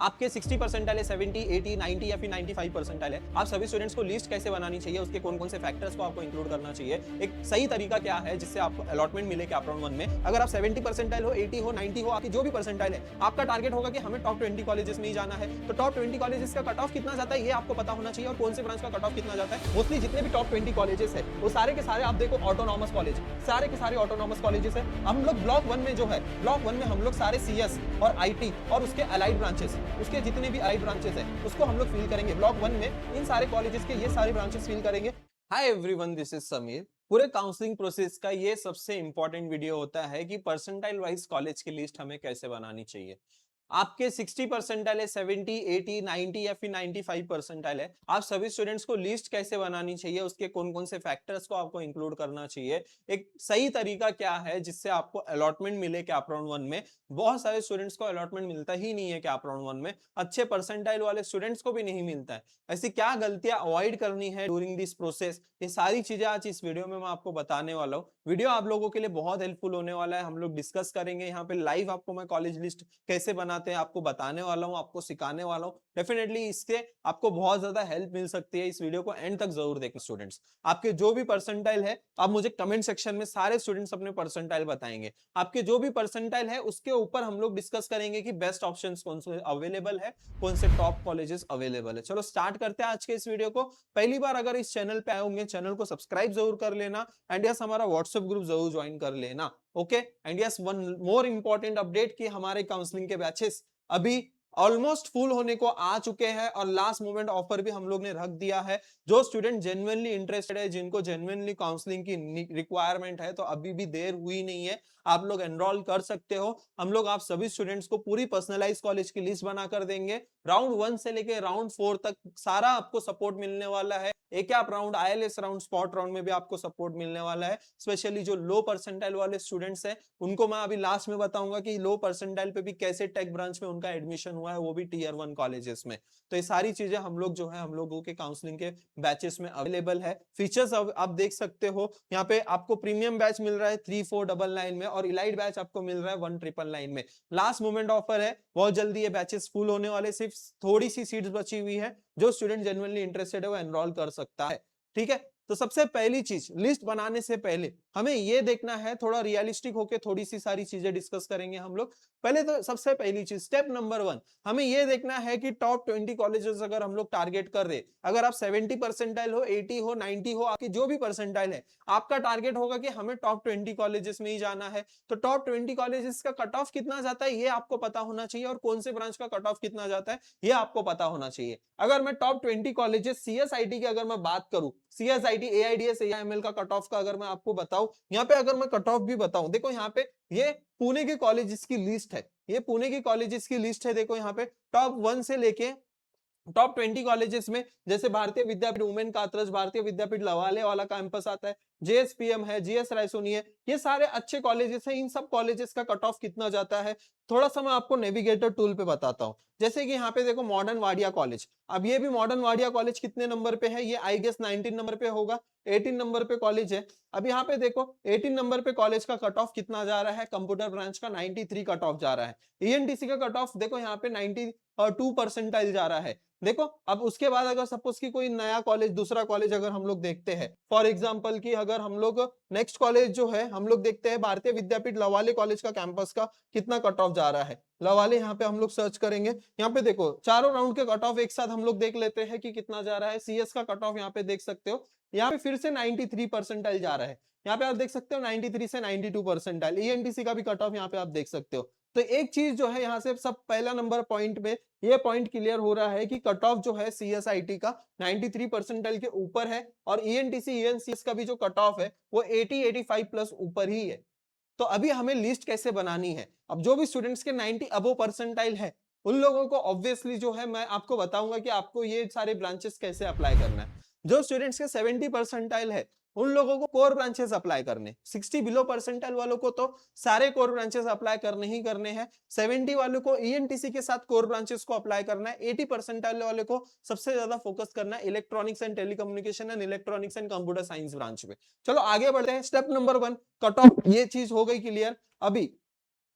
आपके 60 परसेंटाइल है, 70, 80, 90 या फिर 95 परसेंटाइल है, आप सभी स्टूडेंट्स को लिस्ट कैसे बनानी चाहिए, उसके कौन-कौन से फैक्टर्स को आपको इंक्लूड करना चाहिए, एक सही तरीका क्या है जिससे आपको अलॉटमेंट मिले कैप राउंड 1 में। अगर आप 70 परसेंटाइल हो, 80 हो, 90 हो, आपकी जो भी परसेंटाइल है, आपका टारगेट होगा कि हमें टॉप 20 कॉलेजेस में ही जाना है। तो टॉप 20 कॉलेजेस का कट ऑफ कितना जाता है ये आपको पता होना चाहिए और कौन से ब्रांच का कट ऑफ कितना जाता है। मोस्टली जितने भी टॉप 20 कॉलेजेस है वो सारे के सारे आप देखो ऑटोनॉमस कॉलेज, सारे के सारे ऑटोनॉमस कॉलेजेस है। हम लोग ब्लॉक 1 में जो है, ब्लॉक 1 में हम लोग सारे सीएस और आईटी और उसके अलाइड ब्रांचेस, उसके जितने भी अलाइड ब्रांचेस है उसको हम लोग फिल करेंगे। ब्लॉक 1 में इन सारे कॉलेजेस के ये सारे ब्रांचेस फिल करेंगे। Hi everyone, this is Sameer. पूरे काउंसलिंग प्रोसेस का ये सबसे इंपॉर्टेंट वीडियो होता है कि परसेंटाइल वाइज कॉलेज की लिस्ट हमें कैसे बनानी चाहिए। आपके 60 परसेंटाइल है, 70, 80, 90 या फिर 95 परसेंटाइल है, आप सभी स्टूडेंट्स को लिस्ट कैसे बनानी चाहिए, उसके कौन-कौन से फैक्टर्स को आपको इंक्लूड करना चाहिए, एक सही तरीका क्या है जिससे आपको अलॉटमेंट मिले कैप राउंड 1 में। बहुत सारे स्टूडेंट्स को अलॉटमेंट मिलता ही नहीं है कैप राउंड 1 में, अच्छे परसेंटाइल वाले स्टूडेंट्स को भी नहीं मिलता है। ऐसी क्या गलतियां अवॉइड करनी है ड्यूरिंग दिस प्रोसेस, ये सारी चीजें आज इस वीडियो में मैं आपको बताने वाला हूँ। वीडियो आप लोगों के लिए बहुत हेल्पफुल होने वाला है। हम लोग डिस्कस करेंगे यहाँ पे लाइव, आपको मैं कॉलेज लिस्ट कैसे बनाते हैं आपको बताने वाला हूँ, आपको सिखाने वाला हूँ। डेफिनेटली इससे आपको बहुत ज्यादा हेल्प मिल सकती है। इस वीडियो को एंड तक जरूर देखें स्टूडेंट्स। आपके जो भी परसेंटाइल है, आप मुझे कमेंट सेक्शन में सारे स्टूडेंट्स अपने परसेंटाइल बताएंगे। आपके जो भी परसेंटाइल है उसके ऊपर हम लोग डिस्कस करेंगे कि बेस्ट ऑप्शंस कौन से अवेलेबल है, कौन से टॉप कॉलेजेस अवेलेबल है। चलो स्टार्ट करते हैं आज के इस वीडियो को। पहली बार अगर इस चैनल पे आए होंगे, चैनल को सब्सक्राइब जरूर कर लेना एंड यस हमारा व्हाट्सएप ग्रुप जरूर ज्वाइन कर लेना। Okay, and yes one more important update कि हमारे काउंसलिंग के बैचेस अभी ऑलमोस्ट फुल होने को आ चुके हैं और लास्ट मोमेंट ऑफर भी हम लोग ने रख दिया है। जो स्टूडेंट जेन्युइनली इंटरेस्टेड है, जिनको जेन्युइनली काउंसलिंग की रिक्वायरमेंट है, तो अभी भी देर हुई नहीं है, आप लोग एनरोल कर सकते हो। हम लोग आप सभी स्टूडेंट्स को पूरी पर्सनलाइज कॉलेज की लिस्ट बना कर देंगे। राउंड 1 से लेके राउंड 4 तक सारा आपको सपोर्ट मिलने वाला है। एक आप round, ILS round, spot round में भी आपको सपोर्ट मिलने वाला है। स्पेशली जो लो परसेंटाइल वाले स्टूडेंट्स हैं उनको मैं अभी लास्ट में बताऊंगा कि लो परसेंटाइल पे भी कैसे टेक ब्रांच में उनका एडमिशन हुआ है, वो भी टीयर 1 कॉलेजेस में। तो ये सारी चीजें हम लोग जो है हम लोगों के काउंसलिंग के बैचेस में अवेलेबल है। फीचर्स आप देख सकते हो यहाँ पे। आपको प्रीमियम बैच मिल रहा है 3499 में और इलाइट बैच आपको मिल रहा है 1999 में। लास्ट मोमेंट ऑफर है, बहुत जल्दी ये बैचेस फुल होने वाले, सिर्फ थोड़ी सी सीट्स बची हुई है। जो स्टूडेंट जेन्युइनली इंटरेस्टेड है वो एनरोल कर सकता है। ठीक है, तो सबसे पहली चीज, लिस्ट बनाने से पहले हमें ये देखना है, थोड़ा रियलिस्टिक होके थोड़ी सी सारी चीजें डिस्कस करेंगे हम लोग। पहले तो सबसे पहली चीज, स्टेप नंबर 1, हमें ये देखना है कि टॉप 20 कॉलेजेस अगर हम लोग टारगेट कर रहे, अगर आप 70 परसेंटाइल हो, 80 हो, 90 हो, आपकी जो भी परसेंटाइल है, आपका टारगेट होगा कि हमें टॉप 20 कॉलेजेस में ही जाना है। तो टॉप 20 कॉलेजेस का कट ऑफ कितना जाता है ये आपको पता होना चाहिए और कौन से ब्रांच का कट ऑफ कितना जाता है ये आपको पता होना चाहिए। अगर मैं टॉप 20 कॉलेजेस सीएसआईटी की अगर मैं बात करूं, सीएसआईटी, एआईडीएस, एआईएमएल का कट ऑफ का अगर मैं आपको बताऊं, यहाँ पे अगर मैं कट ऑफ भी बताऊं, देखो यहाँ पे ये पुणे के कॉलेजेस की लिस्ट है, ये पुणे के कॉलेजेस की लिस्ट है। देखो यहाँ पे टॉप 1 से लेके टॉप 20 कॉलेजेस में जैसे भारतीय विद्यापीठ वुमेन कात्रज, भारतीय विद्यापीठ लवाले वाला कैंपस आता है, जेएसपीएम है, जीएस रायसोनी है, ये सारे अच्छे कॉलेजेस हैं। इन सब कॉलेजेस का कट ऑफ कितना जाता है थोड़ा सा मैं आपको नेविगेटर टूल पे बताता हूं। जैसे कि यहाँ पे देखो मॉडर्न वाडिया कॉलेज, अब ये भी मॉडर्न वाडिया कॉलेज कितने नंबर पे है, ये आई गेस 19 नंबर पे होगा, 18 नंबर पे कॉलेज है। अब यहाँ पे देखो 18 नंबर पे कॉलेज का कट ऑफ कितना जा रहा है, कंप्यूटर ब्रांच का 93 कट ऑफ जा रहा है। ईएनटीसी का कट ऑफ देखो यहाँ पे 92 परसेंटाइल जा रहा है। देखो अब उसके बाद अगर सपोज की कोई नया कॉलेज, दूसरा कॉलेज अगर हम लोग देखते हैं, फॉर एग्जांपल की अगर हम लोग नेक्स्ट कॉलेज जो है हम लोग देखते हैं भारतीय विद्यापीठ लवाले कॉलेज का कैंपस का कितना कट ऑफ जा रहा है। लवाले यहाँ पे हम लोग सर्च करेंगे, यहाँ पे देखो चारों राउंड के कट ऑफ एक साथ हम लोग देख लेते हैं कि कितना जा रहा है। सीएस का कट ऑफ यहाँ पे देख सकते हो, यहाँ पे फिर से 93 परसेंटाइल जा रहा है। यहाँ पे आप देख सकते हो 93 से 92 परसेंटाइल। ईएनटीसी का भी कट ऑफ यहाँ पे आप देख सकते हो। तो एक चीज जो है यहाँ से सब पहला नंबर पॉइंट में ये पॉइंट क्लियर हो रहा है कि कट ऑफ जो है सीएसआईटी का 93 परसेंटाइल के ऊपर है और ईएनटीसी ईएनसीएस का भी जो कट ऑफ है वो 80-85 प्लस ऊपर ही है। तो अभी हमें लिस्ट कैसे बनानी है, अब जो भी स्टूडेंट्स के 90 अबो परसेंटाइल है उन लोगों को ऑब्वियसली जो है मैं आपको बताऊंगा कि आपको ये सारे ब्रांचेस कैसे अप्लाई करना है। जो स्टूडेंट्स के 70 परसेंटाइल है उन लोगों को कोर ब्रांचेस अप्लाई करने, 60 बिलो परसेंटाइल वालों को तो सारे कोर ब्रांचेस अप्लाई करने ही करने हैं। 70 वालों को ईएनटीसी के साथ कोर ब्रांचेस को अप्लाई करना है। 80 परसेंटाइल वाले को सबसे ज्यादा फोकस करना है electronics and telecommunication and electronics and computer science branch में। चलो आगे बढ़ते हैं, स्टेप नंबर 1 कट ऑफ, ये चीज हो गई क्लियर। अभी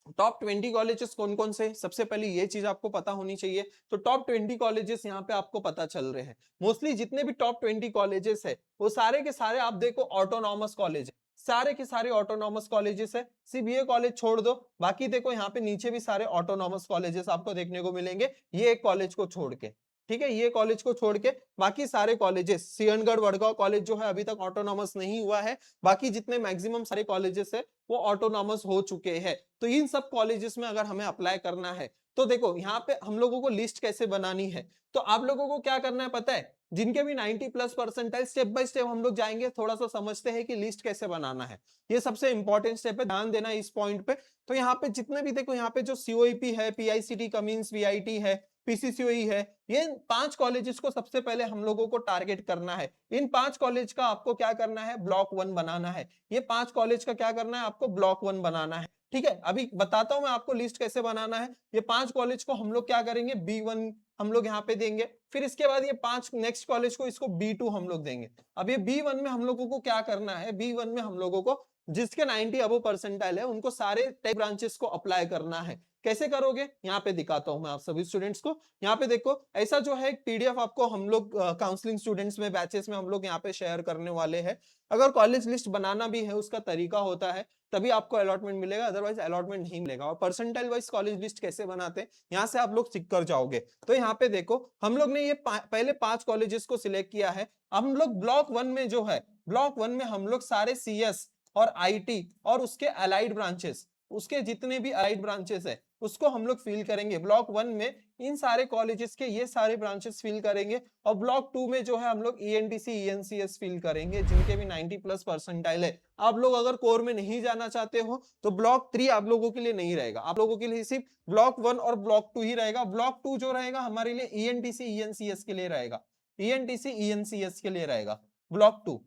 टॉप 20 कॉलेजेस कौन कौन से, सबसे पहले ये चीज आपको पता होनी चाहिए। तो टॉप 20 कॉलेजेस यहाँ पे आपको पता चल रहे हैं। मोस्टली जितने भी टॉप 20 कॉलेजेस है वो सारे के सारे आप देखो ऑटोनॉमस कॉलेज है, सारे के सारे ऑटोनॉमस कॉलेजेस है। सिर्फ ये कॉलेज छोड़ दो, बाकी देखो यहाँ पे नीचे भी सारे ऑटोनॉमस कॉलेजेस आपको देखने को मिलेंगे, ये एक कॉलेज को छोड़ के। ठीक है, ये कॉलेज को छोड़ के बाकी सारे कॉलेजेस, सिंहगढ़ वडगांव कॉलेज जो है अभी तक ऑटोनॉमस नहीं हुआ है, बाकी जितने मैक्सिमम सारे कॉलेजेस है वो ऑटोनॉमस हो चुके हैं। तो इन सब कॉलेजेस में अगर हमें अप्लाई करना है तो देखो यहाँ पे हम लोगों को लिस्ट कैसे बनानी है। तो आप लोगों को क्या करना है पता है, जिनके भी 90 plus percentile, step by step हम लोग जाएंगे, थोड़ा सा समझते हैं कि लिस्ट कैसे बनाना है। ये सबसे इंपॉर्टेंट स्टेप है, ध्यान देना इस पॉइंट पे। तो यहाँ पे जितने भी देखो, यहाँ पे जो सीओईपी है, पीआईसीटी, कमिंस, वीआईटी है, पीसीसीओई है, ये 5 कॉलेजेस को सबसे पहले हम लोगों को टारगेट करना है। इन 5 कॉलेज का आपको क्या करना है, ब्लॉक 1 बनाना है। ये 5 कॉलेज का क्या करना है, आपको ब्लॉक 1 बनाना है। ठीक है, अभी बताता हूं मैं आपको लिस्ट कैसे बनाना है। ये 5 कॉलेज को हम लोग क्या करेंगे, B1 हम लोग यहाँ पे देंगे। फिर इसके बाद ये 5 नेक्स्ट कॉलेज को, इसको B2 हम लोग देंगे। अब ये B1 में हम लोगों को क्या करना है, B1 में हम लोगों को जिसके 90 अबव परसेंटाइल है उनको सारे टेक ब्रांचेस को अप्लाई करना है। कैसे करोगे, यहाँ पे दिखाता हूं मैं आप सभी स्टूडेंट्स को। यहाँ पे देखो, ऐसा जो है एक पीडीएफ आपको हम लोग काउंसलिंग स्टूडेंट्स में, बैचेस में हम लोग यहाँ पे शेयर करने वाले हैं। अगर कॉलेज लिस्ट बनाना भी है, उसका तरीका होता है, तभी आपको अलॉटमेंट मिलेगा, अदरवाइज अलॉटमेंट नहीं मिलेगा। और परसेंटाइल वाइज कॉलेज लिस्ट कैसे बनाते हैं, यहाँ से आप लोग सीख कर जाओगे। तो यहाँ पे देखो, हम लोग ने ये पहले 5 कॉलेजेस को सिलेक्ट किया है। हम लोग ब्लॉक 1 में जो है, ब्लॉक 1 में हम लोग सारे सीएस और आईटी और उसके अलाइड ब्रांचेस, उसके जितने भी अलाइड ब्रांचेस है उसको हम लोग फिल करेंगे। ब्लॉक 1 में इन सारे कॉलेजेस के ये सारे ब्रांचेस फिल करेंगे। और ब्लॉक 2 में जो है हम लोग ईएनटीसी, ईएनसीएस फिल करेंगे, जिनके भी 90 प्लस परसेंटाइल है। आप लोग अगर कोर में नहीं जाना चाहते हो तो ब्लॉक 3 आप लोगों के लिए नहीं रहेगा, आप लोगों के लिए सिर्फ ब्लॉक 1 और ब्लॉक 2 ही रहेगा। ब्लॉक 2 जो रहेगा हमारे लिए ईएनटीसी, ईएनसीएस के लिए रहेगा, ईएनटीसी, ईएनसीएस के लिए रहेगा ब्लॉक 2।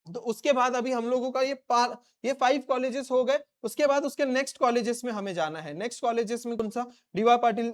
तो उसके बाद अभी हम लोगों का ये 5 कॉलेजेस हो गए। उसके बाद उसके नेक्स्ट कॉलेजेस में हमें जाना है। नेक्स्ट कॉलेजेस में कौन सा, डीवाई पाटिल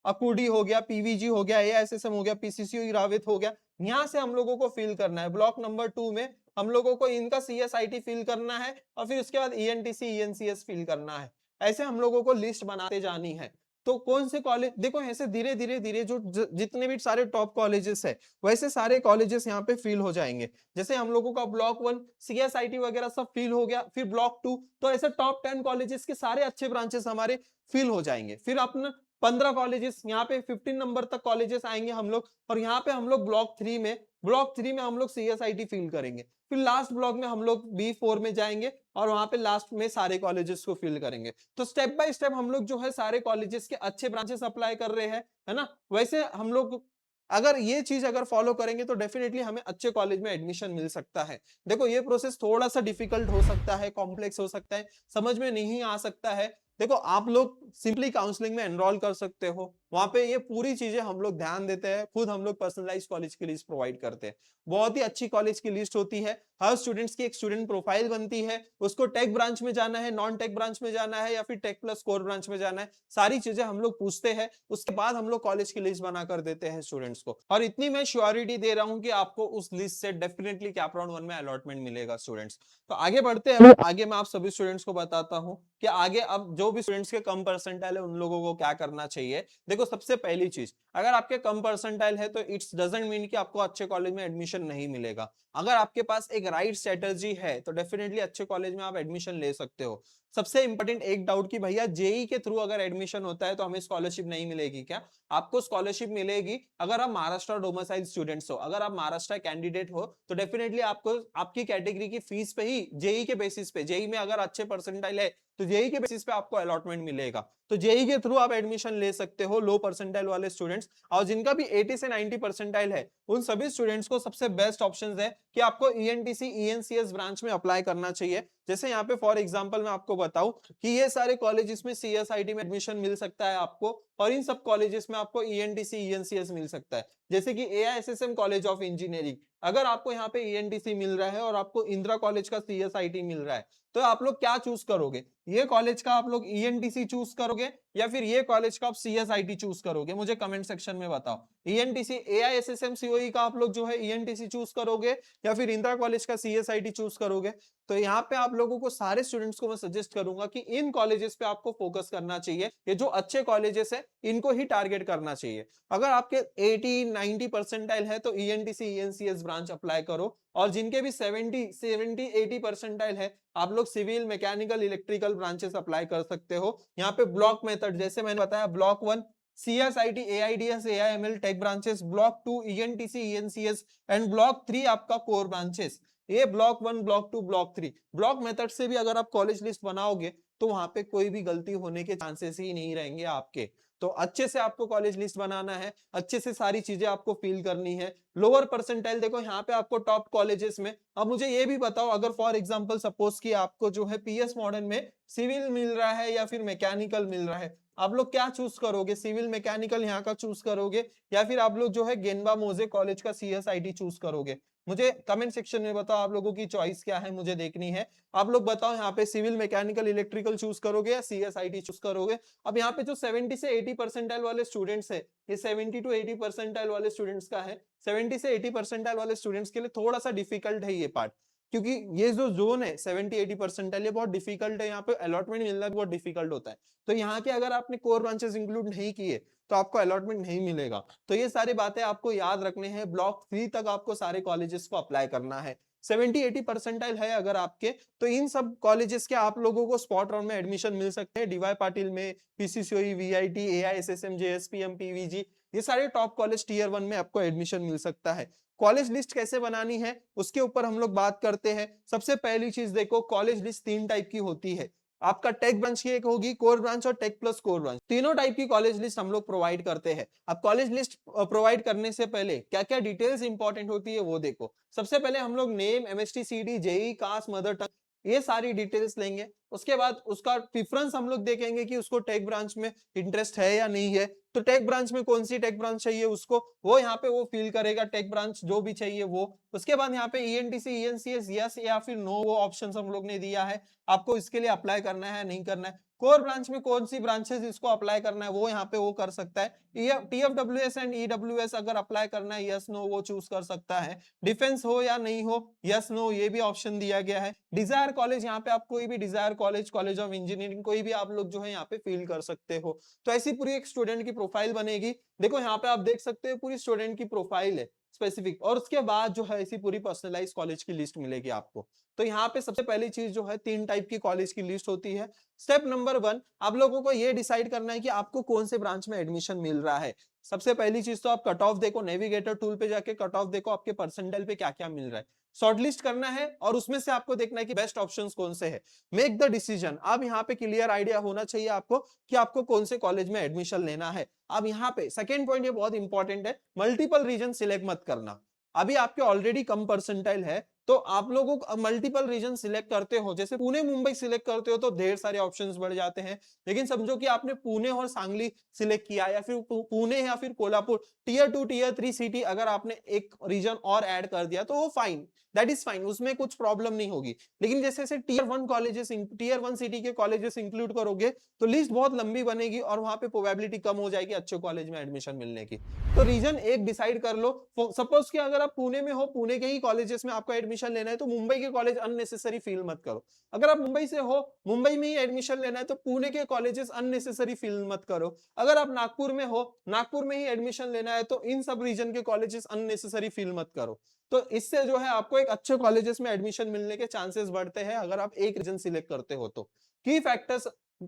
अकूडी हो गया, पीवीजी हो गया, एआईएसएसएम हो गया, पीसीसीयू रावित हो गया। यहाँ से हम लोगों को फिल करना है। ब्लॉक नंबर 2 में हम लोगों को इनका सीएसआईटी फिल करना है और फिर उसके बाद ईएनटीसी, ईएनसीएस फिल करना है। ऐसे हम लोगों को लिस्ट बनाते जानी है। तो कौन से कॉलेज, देखो ऐसे धीरे धीरे धीरे जो जितने भी सारे टॉप कॉलेजेस है वैसे सारे कॉलेजेस यहाँ पे फिल हो जाएंगे। जैसे हम लोगों का ब्लॉक 1 सीएसआईटी वगैरह सब फिल हो गया, फिर ब्लॉक 2, तो ऐसे टॉप 10 कॉलेजेस के सारे अच्छे ब्रांचेस हमारे फिल हो जाएंगे। फिर अपना 15 कॉलेजेस, यहाँ पे 15 नंबर तक कॉलेजेस आएंगे हम लोग। और यहाँ पे हम लोग ब्लॉक 3 में हम लोग सीएसआईटी फिल करेंगे। फिर लास्ट ब्लॉक में हम लोग B4 में जाएंगे और वहां पे लास्ट में सारे कॉलेजेस को फिल करेंगे। तो स्टेप बाय स्टेप हम लोग जो है सारे कॉलेजेस के अच्छे ब्रांचेस अप्लाई कर रहे हैं, है ना। वैसे हम लोग अगर ये चीज अगर फॉलो करेंगे तो डेफिनेटली हमें अच्छे कॉलेज में एडमिशन मिल सकता है। देखो ये प्रोसेस थोड़ा सा डिफिकल्ट हो सकता है, कॉम्प्लेक्स हो सकता है, समझ में नहीं आ सकता है। देखो आप लोग सिंपली काउंसलिंग में एनरोल कर सकते हो, वहां पे ये पूरी चीजें हम लोग ध्यान देते हैं, खुद हम लोग पर्सनलाइज कॉलेज की लिस्ट प्रोवाइड करते हैं। बहुत ही अच्छी कॉलेज की लिस्ट होती है, हर स्टूडेंट्स की एक स्टूडेंट प्रोफाइल बनती है, उसको टेक ब्रांच में जाना है, नॉन टेक ब्रांच में जाना है या फिर टेक प्लस कोर ब्रांच में जाना है, सारी चीजें हम लोग पूछते हैं। उसके बाद हम लोग कॉलेज की लिस्ट बनाकर देते हैं स्टूडेंट्स को। और इतनी मैं श्योरिटी दे रहा हूं कि आपको उस लिस्ट से डेफिनेटली कैप राउंड 1 में अलॉटमेंट मिलेगा स्टूडेंट्स। तो आगे बढ़ते हैं, आगे मैं आप सभी स्टूडेंट्स को बताता हूं कि आगे अब जो भी स्टूडेंट्स के कम परसेंटाइल है उन लोगों को क्या करना चाहिए। देखो सबसे पहली चीज, अगर आपके कम परसेंटाइल है तो इट्स डजंट मीन कि आपको अच्छे कॉलेज में एडमिशन नहीं मिलेगा। अगर आपके पास एक राइट स्ट्रेटजी है तो डेफिनेटली अच्छे कॉलेज में आप एडमिशन ले सकते हो। सबसे इंपॉर्टेंट एक डाउट कि भैया जेई के थ्रू अगर एडमिशन होता है तो हमें स्कॉलरशिप नहीं मिलेगी क्या? आपको स्कॉलरशिप मिलेगी अगर आप महाराष्ट्र डोमिसाइल स्टूडेंट्स हो। अगर आप महाराष्ट्र कैंडिडेट हो तो डेफिनेटली आपको आपकी कैटेगरी की फीस पे ही जेई के बेसिस पे, जेई में अगर अच्छे परसेंटाइल है तो जेई के बेसिस पे आपको अलॉटमेंट मिलेगा। तो जेई के थ्रू आप एडमिशन ले सकते हो लो परसेंटाइल वाले स्टूडेंट्स। और जिनका भी 80 से 90 परसेंटाइल है उन सभी स्टूडेंट्स को सबसे बेस्ट ऑप्शन है कि आपको ईएनटीसी, ईएनसीएस ब्रांच में अप्लाई करना चाहिए। जैसे यहाँ पे फॉर एग्जांपल मैं आपको बताऊं कि ये सारे कॉलेजेस में सीएसआईटी में एडमिशन मिल सकता है आपको, और इन सब कॉलेजेस में आपको ईएनटीसी ईएनसीएस मिल सकता है। जैसे कि एआईएसएसएम कॉलेज ऑफ इंजीनियरिंग, अगर आपको यहाँ पे ईएनटीसी मिल रहा है और आपको इंदिरा कॉलेज का सीएसआईटी मिल रहा है, तो आप लोग क्या चूज करोगे? ये कॉलेज का आप लोग ईएनटीसी चूज करोगे या फिर ये कॉलेज का आप सीएसआईटी चूज करोगे? मुझे कमेंट सेक्शन में बताओ। ईएनटीसी एआईएसएसएम सीओई का आप लोग जो है ईएनटीसी चूज करोगे या फिर इंदिरा कॉलेज का सीएसआईटी चूज करोगे? तो यहाँ पे आप लोगों को, सारे स्टूडेंट्स को मैं सजेस्ट करूंगा कि इन कॉलेजेस पे आपको फोकस करना चाहिए। ये जो अच्छे कॉलेजेस है इनको ही टारगेट करना चाहिए। अगर आपके 80-90 परसेंटाइल है तो ईएनटीसी ईएनसीएस ब्रांच अप्लाई करो, और जिनके भी 70-80 परसेंटाइल है आप लोग civil, mechanical, electrical branches apply कर सकते हो। यहाँ पे ब्लॉक मेथड, जैसे मैंने बताया, block 1 CSIT, AIDS, AIML tech branches, block 2 ENTC ENCS and block 3 आपका कोर ब्रांचेस। ये block 1, block 2, block 3 block method से भी अगर आप कॉलेज लिस्ट बनाओगे तो वहां पे कोई भी गलती होने के चांसेस ही नहीं रहेंगे आपके। तो अच्छे से आपको कॉलेज लिस्ट बनाना है, अच्छे से सारी चीजें आपको फिल करनी है। लोअर परसेंटाइल देखो यहाँ पे आपको टॉप कॉलेजेस में। अब मुझे ये भी बताओ, अगर फॉर एग्जांपल सपोज कि आपको जो है पीएस मॉडर्न में सिविल मिल रहा है या फिर मैकेनिकल मिल रहा है, आप लोग क्या चूज करोगे? सिविल, मैकेनिकल यहाँ का चूज करोगे या फिर आप लोग जो है गेनबा मोजे कॉलेज का सीएसआईटी चूज करोगे? मुझे कमेंट सेक्शन में बताओ आप लोगों की चॉइस क्या है, मुझे देखनी है। आप लोग बताओ यहाँ पे सिविल, मैकेनिकल, इलेक्ट्रिकल चूज करोगे या सीएसआईटी चूज करोगे? अब यहाँ पे जो 70 से 80 परसेंटाइल वाले स्टूडेंट्स है, ये 70 to 80 परसेंटाइल वाले स्टूडेंट्स का है। 70 से 80 परसेंटाइल वाले स्टूडेंट्स के लिए थोड़ा सा डिफिकल्ट है ये पार्ट, क्योंकि ये जो जोन है 70-80 परसेंटाइल, ये बहुत डिफिकल्ट है। यहाँ पे अलॉटमेंट मिलना भी बहुत डिफिकल्ट होता है। तो यहाँ के अगर आपने कोर ब्रांचेस इंक्लूड नहीं किए तो आपको अलॉटमेंट नहीं मिलेगा। तो ये सारी बातें आपको याद रखने हैं। ब्लॉक 3 तक आपको सारे कॉलेजेस को अप्लाई करना है। 70-80 परसेंटाइल है अगर आपके, तो इन सब कॉलेजेस के आप लोगों को स्पॉट राउंड में एडमिशन मिल सकते हैं। डीवाई पाटिल में, पीसीसीओई, वीआईटी, एआईएसएसएम, जेएसपीएम, पीवीजी, ये सारे टॉप कॉलेज टीयर 1 में आपको एडमिशन मिल सकता है। कॉलेज लिस्ट कैसे बनानी है उसके ऊपर हम लोग बात करते हैं। सबसे पहली चीज देखो, कॉलेज लिस्ट 3 टाइप की होती है। आपका टेक ब्रांच की एक होगी, कोर ब्रांच और टेक प्लस कोर ब्रांच, तीनों टाइप की कॉलेज लिस्ट हम लोग प्रोवाइड करते हैं। अब कॉलेज लिस्ट प्रोवाइड करने से पहले क्या क्या डिटेल्स इंपॉर्टेंट होती है वो देखो। सबसे पहले हम लोग name, MST, CD, JE, caste, mother tongue, ये सारी डिटेल्स लेंगे। उसके बाद उसका प्रेफरेंस हम लोग देखेंगे कि उसको टेक ब्रांच में इंटरेस्ट है या नहीं है। तो टेक ब्रांच में कौन सी टेक ब्रांच चाहिए उसको, वो यहाँ पे वो फील करेगा, टेक ब्रांच जो भी चाहिए वो। उसके बाद यहाँ पे ईएनटीसी ईएनसीएस यस या फिर नो, वो ऑप्शंस हम लोग ने दिया है, आपको इसके लिए अप्लाई करना है नहीं करना है। कोर ब्रांच में कौन सी ब्रांचेस इसको अप्लाई करना है वो यहाँ पे वो कर सकता है। टीएफडब्ल्यूएस एंड ईडब्ल्यूएस अगर अप्लाई करना है, यस नो वो चूज कर सकता है। डिफेंस हो या नहीं हो, यस नो ये भी ऑप्शन दिया गया है। डिजायर कॉलेज, यहाँ पे आप कोई भी desire college, college of engineering, कोई भी आप लोग जो है यहाँ पे फील कर सकते हो। तो ऐसी पूरी एक स्टूडेंट की प्रोफाइल बनेगी। देखो यहाँ पे आप देख सकते हो पूरी स्टूडेंट की प्रोफाइल है स्पेसिफिक, और उसके बाद जो है ऐसी पूरी पर्सनलाइज कॉलेज की लिस्ट मिलेगी आपको। तो यहाँ पे सबसे पहली चीज जो है 3 टाइप की कॉलेज की लिस्ट होती है। स्टेप नंबर 1, आप लोगों को ये डिसाइड करना है कि आपको कौन से ब्रांच में एडमिशन मिल रहा है। सबसे पहली चीज तो आप कट ऑफ देखो, नेविगेटर टूल पे जाके कट ऑफ देखो आपके परसेंटाइल पे क्या क्या मिल रहा है। शॉर्टलिस्ट करना है और उसमें से आपको देखना है कि बेस्ट ऑप्शंस कौन से है। मेक द डिसीजन, अब यहाँ पे क्लियर आइडिया होना चाहिए आपको कि आपको कौन से कॉलेज में एडमिशन लेना है। अब यहाँ पे सेकेंड पॉइंट ये बहुत इंपॉर्टेंट है, मल्टीपल रीजन सिलेक्ट मत करना। अभी आपके ऑलरेडी कम परसेंटाइल है तो आप लोगों को मल्टीपल रीजन सिलेक्ट करते हो, जैसे पुणे मुंबई सिलेक्ट करते हो तो ढेर सारे ऑप्शंस बढ़ जाते हैं। लेकिन समझो कि आपने पुणे और सांगली सिलेक्ट किया या फिर पुणे या फिर कोल्हापुर, टीयर 2 टीयर 3 सिटी अगर आपने एक रीजन और ऐड कर दिया तो वो फाइन, दैट इज फाइन, उसमें कुछ प्रॉब्लम नहीं होगी। लेकिन जैसे जैसे टीयर 1 कॉलेजेस, टीयर 1 सिटी के कॉलेजेस इंक्लूड करोगे तो लिस्ट बहुत लंबी बनेगी और वहां पे प्रोबेबिलिटी कम हो जाएगी अच्छे कॉलेज में एडमिशन मिलने की। तो रीजन एक डिसाइड कर लो। सपोज कि अगर आप पुणे में हो, पुणे के ही कॉलेजेस में आपको एडमिशन लेना है तो मुंबई के कॉलेज अननेसेसरी फील मत करो। अगर आप मुंबई से हो, मुंबई में ही एडमिशन लेना है तो पुणे के कॉलेजेस अननेसेसरी फील मत करो। अगर आप नागपुर में हो, नागपुर में ही एडमिशन लेना है तो इन सब रीजन के कॉलेजेस अननेसेसरी फील मत करो। तो इससे जो है आपको एक अच्छे कॉलेजेस में एडमिशन मिलने के चांसेस बढ़ते हैं अगर आप एक रीजन सिलेक्ट करते हो तो। की फैक्टर्स,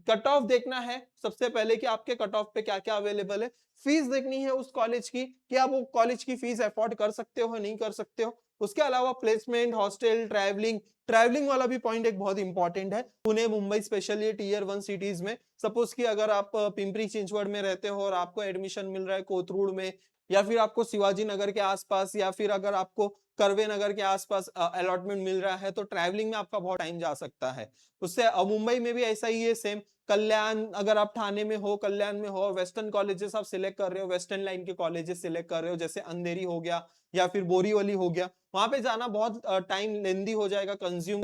कट ऑफ देखना है सबसे पहले कि आपके कट ऑफ पे क्या क्या अवेलेबल है। फीस देखनी है उस कॉलेज की कि आप वो कॉलेज की फीस अफोर्ड कर सकते हो नहीं कर सकते हो। उसके अलावा प्लेसमेंट, हॉस्टल, ट्रैवलिंग, ट्रैवलिंग वाला भी पॉइंट एक बहुत इंपॉर्टेंट है। Pune Mumbai specially tier 1 cities में, सपोज कि अगर आप पिंपरी चिंचवड में रहते हो और आपको एडमिशन मिल रहा है कोथरूड में, या फिर आपको शिवाजी नगर के आसपास, या फिर अगर आपको करवे नगर के आसपास अलॉटमेंट मिल रहा है तो ट्रैवलिंग में आपका बहुत टाइम जा सकता है उससे। मुंबई में भी ऐसा ही है सेम, कल्याण, अगर आप ठाणे में हो, कल्याण में हो, वेस्टर्न कॉलेजेस आप सिलेक्ट कर रहे हो, वेस्टर्न लाइन के कॉलेजेस सिलेक्ट कर रहे हो, जैसे अंधेरी हो गया या फिर बोरीवली हो गया, वहां पे जाना बहुत टाइम लेंदी हो जाएगा, कंज्यूम,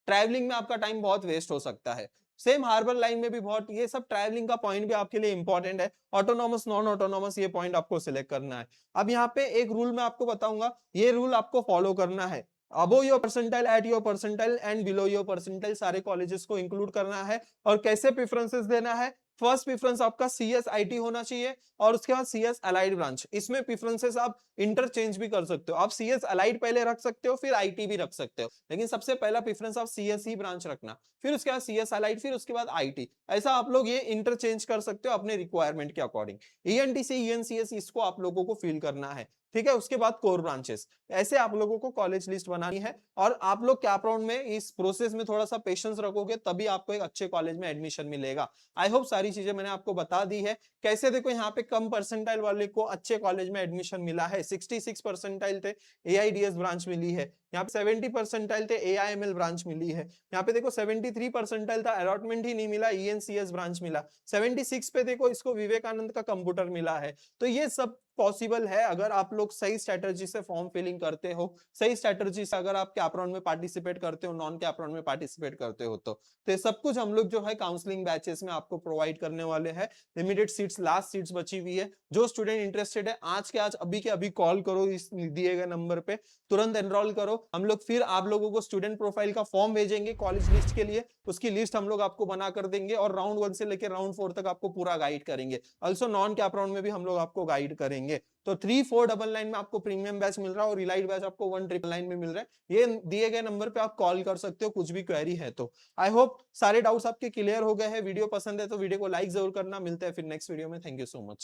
ट्रैवलिंग में आपका टाइम बहुत वेस्ट हो सकता है। सेम हार्बर लाइन में भी बहुत, ये सब ट्रैवलिंग का पॉइंट भी आपके लिए इंपॉर्टेंट है। ऑटोनॉमस, नॉन ऑटोनॉमस, ये पॉइंट आपको सिलेक्ट करना है। अब यहाँ पे एक रूल मैं आपको बताऊंगा, ये रूल आपको फॉलो करना है। Above your percentile, at your percentile and below your percentile, सारे कॉलेजेस को इंक्लूड करना है। और कैसे प्रेफरेंसेस देना है, फर्स्ट प्रेफरेंस आपका सीएस आईटी होना चाहिए और उसके बाद सीएस अलाइड ब्रांच। इसमें प्रेफरेंसेस आप इंटरचेंज भी कर सकते हो, आप सीएस अलाइड पहले रख सकते हो, फिर आईटी भी रख सकते हो, लेकिन सबसे पहला प्रेफरेंस आप सीएस ही ब्रांच रखना, फिर उसके बाद सीएस अलाइड, फिर उसके बाद आईटी। ऐसा आप लोग ये इंटरचेंज कर सकते हो अपने रिक्वायरमेंट के अकॉर्डिंग। ईएनटी से ईएनसीएस, इसको आप लोगों को फिल करना है, ठीक है। उसके बाद कोर ब्रांचेस, ऐसे आप लोगों को कॉलेज लिस्ट बनानी है। और आप लोग कैप राउंड में इस प्रोसेस में थोड़ा सा पेशेंस रखोगे, तभी आपको एक अच्छे कॉलेज में एडमिशन मिलेगा। आई होप सारी चीजें मैंने आपको बता दी है। कैसे देखो, यहाँ पे कम परसेंटाइल वाले को अच्छे कॉलेज में एडमिशन मिला है, 66 परसेंटाइल थे, एआईडीएस ब्रांच मिली है। यहाँ पे 70 परसेंटाइल थे, एआईएमएल ब्रांच मिली है। यहाँ पे देखो 73 परसेंटाइल था, अलॉटमेंट ही नहीं मिला, ईएनसीएस ब्रांच मिला। 76 पे देखो इसको विवेकानंद का कंप्यूटर मिला है। तो ये सब पॉसिबल है अगर आप लोग सही स्ट्रेटजी से फॉर्म फिलिंग करते हो, सही स्ट्रेटजी से अगर आप कैप राउंड में पार्टिसिपेट करते हो, नॉन कैप राउंड में पार्टिसिपेट करते हो। तो ये सब कुछ हम लोग जो है काउंसलिंग बैचेस में आपको प्रोवाइड करने वाले हैं। लिमिटेड सीट्स, लास्ट सीट्स बची हुई है। जो स्टूडेंट इंटरेस्टेड है, आज के आज अभी के अभी कॉल करो इस दिए गए नंबर पे, तुरंत एनरोल करो। हम लोग फिर आप लोगों को स्टूडेंट प्रोफाइल का फॉर्म भेजेंगे कॉलेज लिस्ट के लिए, उसकी लिस्ट हम लोग आपको बना कर देंगे और राउंड 1 से लेकर राउंड 4 तक आपको पूरा गाइड करेंगे। ऑल्सो नॉन कैप राउंड में भी हम लोग आपको गाइड करेंगे। तो 3499 में आपको प्रीमियम बैच मिल रहा है और इलाइट बैच आपको 1999 में मिल रहा है। ये दिए गए नंबर पे आप कॉल कर सकते हो कुछ भी क्वेरी है तो। आई होप सारे डाउट्स आपके क्लियर हो गए हैं। वीडियो पसंद है तो वीडियो को लाइक जरूर करना। मिलते हैं फिर नेक्स्ट वीडियो में। Thank you so much.